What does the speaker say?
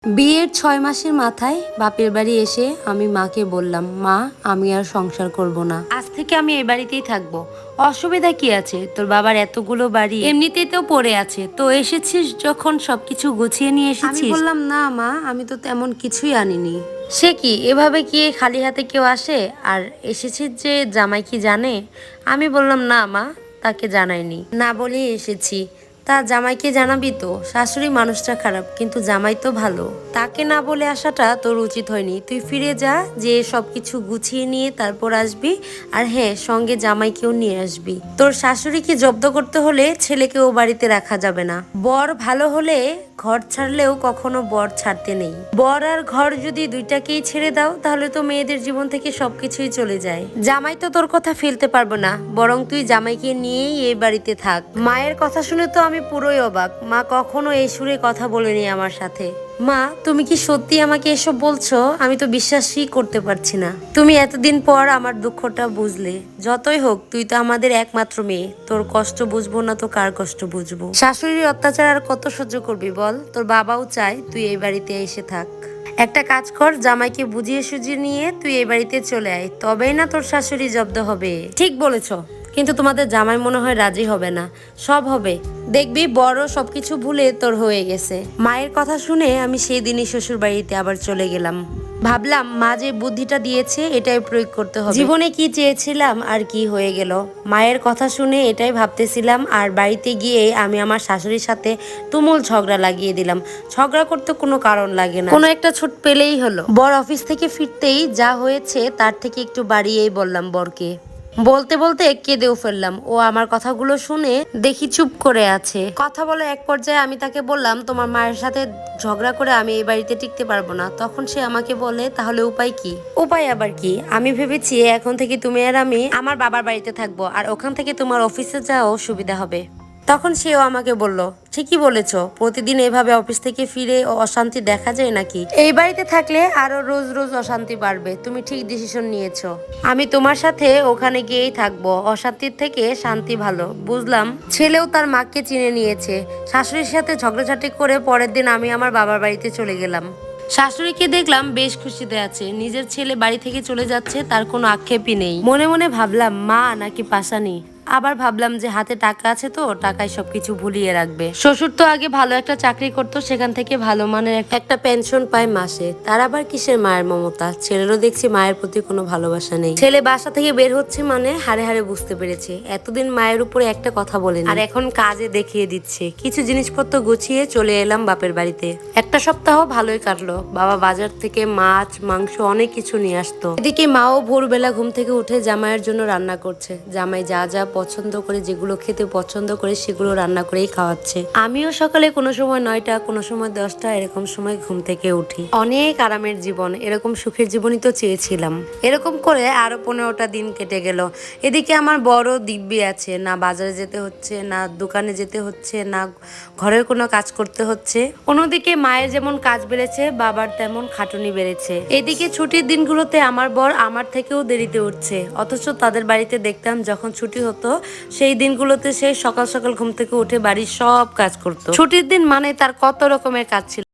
বিয়ের ৬ মাসের মাথায় বাপের বাড়ি এসে আমি মাকে বললাম, মা আমি আর সংসার করব না, আজ থেকে আমি এই বাড়িতেই থাকবো। অসুবিধা কি আছে, তোর বাবার এতগুলো বাড়ি এমনিতেই তো পড়ে আছে, তো এসেছিস যখন সবকিছু গুছিয়ে নিয়ে এসেছিস। আমি বললাম, না মা আমি তো তেমন কিছুই আনিনি। সে কি, এভাবে কি খালি হাতে কেউ আসে? আর এসেছিস যে জামাই কি জানে? আমি বললাম, না মা তাকে জানাইনি, না বলেই এসেছি। তা জামাইকে জানাবি তো, শাশুড়ি মানুষটা খারাপ কিন্তু জামাই তো ভালো, তাকে না বলে আসাটা তোর উচিত হয়নি। তুই ফিরে যা, যে সবকিছু গুছিয়ে নিয়ে তারপর আসবি। আর হ্যাঁ, সঙ্গে জামাইকেও নিয়ে আসবি। তোর শাশুড়িকে জব্দ করতে হলে ছেলেকে ও বাড়িতে রাখা যাবে না। বর ভালো হলে ঘর ছাড়লেও কখনো বর ছাড়তে নেই। বর আর ঘর যদি দুইটাকেই ছেড়ে দাও তাহলে তো মেয়েদের জীবন থেকে সবকিছুই চলে যায়। জামাই তো তোর কথা ফেলতে পারবো না, বরং তুই জামাইকে নিয়েই এই বাড়িতে থাক। মায়ের কথা শুনে তো আমি পুরোই অবাক। মা কখনো এই সুরে কথা বলেনি আমার সাথে। মা তুমি কি সত্যি আমাকে এসব বলছো? আমি তো বিশ্বাসই করতে পারছি না। তুমি এতদিন পর আমার দুঃখটা বুঝলে। যতই হোক তুই তো আমাদের একমাত্র মেয়ে, তোর কষ্ট বুঝবো না তো কার কষ্ট বুঝবো? শাশুড়ির অত্যাচার আর কত সহ্য করবি বল? তোর বাবাও চায় তুই এই বাড়িতে এসে থাক। একটা কাজ কর, জামাইকে বুঝিয়ে সুঝিয়ে নিয়ে তুই এই বাড়িতে চলে আয়, তবেই না তোর শাশুড়ি জব্দ হবে। ঠিক বলেছ, কিন্তু তোমাদের জামাই মনে হয় রাজি হবে না। সব হবে, দেখবি বড় সবকিছু ভুলে তোর হয়ে গেছে। মায়ের কথা শুনে আমি সেই দিনই শ্বশুর বাড়িতে আবার চলে গেলাম। ভাবলাম মা যে বুদ্ধিটা দিয়েছে এটাই প্রয়োগ করতে হবে। জীবনে কি চেয়েছিলাম আর কি হয়ে গেল। মায়ের কথা শুনে এটাই ভাবতেছিলাম, আর বাড়িতে গিয়ে আমি আমার শাশুড়ির সাথে তুমুল ঝগড়া লাগিয়ে দিলাম। ঝগড়া করতে কোনো কারণ লাগে না, কোনো একটা ছুট পেলেই হলো। বর অফিস থেকে ফিরতেই যা হয়েছে তার থেকে একটু বাড়িয়েই বললাম বরকে। বলতে বলতে কেঁদেও ফেললাম। ও আমার কথাগুলো শুনে দেখি চুপ করে আছে। কথা বলে এক পর্যায়ে আমি তাকে বললাম, তোমার মায়ের সাথে ঝগড়া করে আমি এই বাড়িতে টিকতে পারবো না। তখন সে আমাকে বলে, তাহলে উপায় কি? উপায় আবার কি, আমি ভেবেছি এখন থেকে তুমি আর আমি আমার বাবার বাড়িতে থাকবো, আর ওখান থেকে তোমার অফিসে যাওয়াও সুবিধা হবে। তখন সেও আমাকে বলল, ঠিকই বলেছ, প্রতিদিন এভাবে অফিস থেকে ফিরে অশান্তি দেখা যায় নাকি? এই বাড়িতে থাকলে আরো রোজ রোজ অশান্তি বাড়বে। তুমি ঠিক ডিসিশন নিয়েছো, আমি তোমার সাথে ওখানে গিয়েই থাকবো। অশান্তির থেকে শান্তি ভালো। বুঝলাম ছেলেও তার মাকে চিনে নিয়েছে। শাশুড়ির সাথে ঝগড়াঝাটি করে পরের দিন আমি আমার বাবার বাড়িতে চলে গেলাম। শাশুড়িকে দেখলাম বেশ খুশিতে আছে, নিজের ছেলে বাড়ি থেকে চলে যাচ্ছে, তার কোনো আক্ষেপই নেই। মনে মনে ভাবলাম, মা নাকি পাশানি। আবার ভাবলাম যে হাতে টাকা আছে তো টাকায় সবকিছু ভুলিয়ে রাখবে। শ্বশুর তো আগে ভালো একটা চাকরি করতো, সেখান থেকে ভালো মানের একটা পেনশন পায় মাসে। তার আবার কিসের মায়ের মমতা? ছেলেরও দেখছি মায়ের প্রতি কোনো ভালোবাসা নেই। ছেলে বাসা থেকে বের হচ্ছে মানে হাড়ে হাড়ে বুঝতে পেরেছে এতদিন মায়ের উপরে একটা কথা বলেনি, আর এখন কাজে দেখিয়ে দিচ্ছে। কিছু জিনিসপত্র গুছিয়ে চলে এলাম বাপের বাড়িতে। একটা সপ্তাহ ভালোই কাটলো। বাবা বাজার থেকে মাছ মাংস অনেক কিছু নিয়ে আসতো। এদিকে মাও ভোরবেলা ঘুম থেকে উঠে জামাইয়ের জন্য রান্না করছে। জামাই যা যা পছন্দ করে, যেগুলো খেতে পছন্দ করে সেগুলো রান্না করেই খাওয়াচ্ছে। আমিও সকালে কোনো সময় 9টা, কোনো সময় 10টা এরকম সময় ঘুম থেকে উঠি। অনেক আরামের জীবন, এরকম সুখের জীবনই তো চেয়েছিলাম। এরকম করে আরো 15টা দিন কেটে গেল। এদিকে আমার বড় দিব্যি আছে, না বাজারে যেতে হচ্ছে, না দোকানে যেতে হচ্ছে, না ঘরের কোনো কাজ করতে হচ্ছে। অন্যদিকে মায়ের যেমন কাজ বেড়েছে, বাবার তেমন খাটুনি বেড়েছে। এদিকে ছুটির দিনগুলোতে আমার বর আমার থেকেও দেরিতে উঠছে, অথচ তাদের বাড়িতে দেখতাম যখন ছুটি হতো সেই দিনগুলোতে সে সকাল সকাল ঘুম থেকে উঠে বাড়ির সব কাজ করতো। ছুটির দিন মানে তার কত রকমের কাজ ছিল।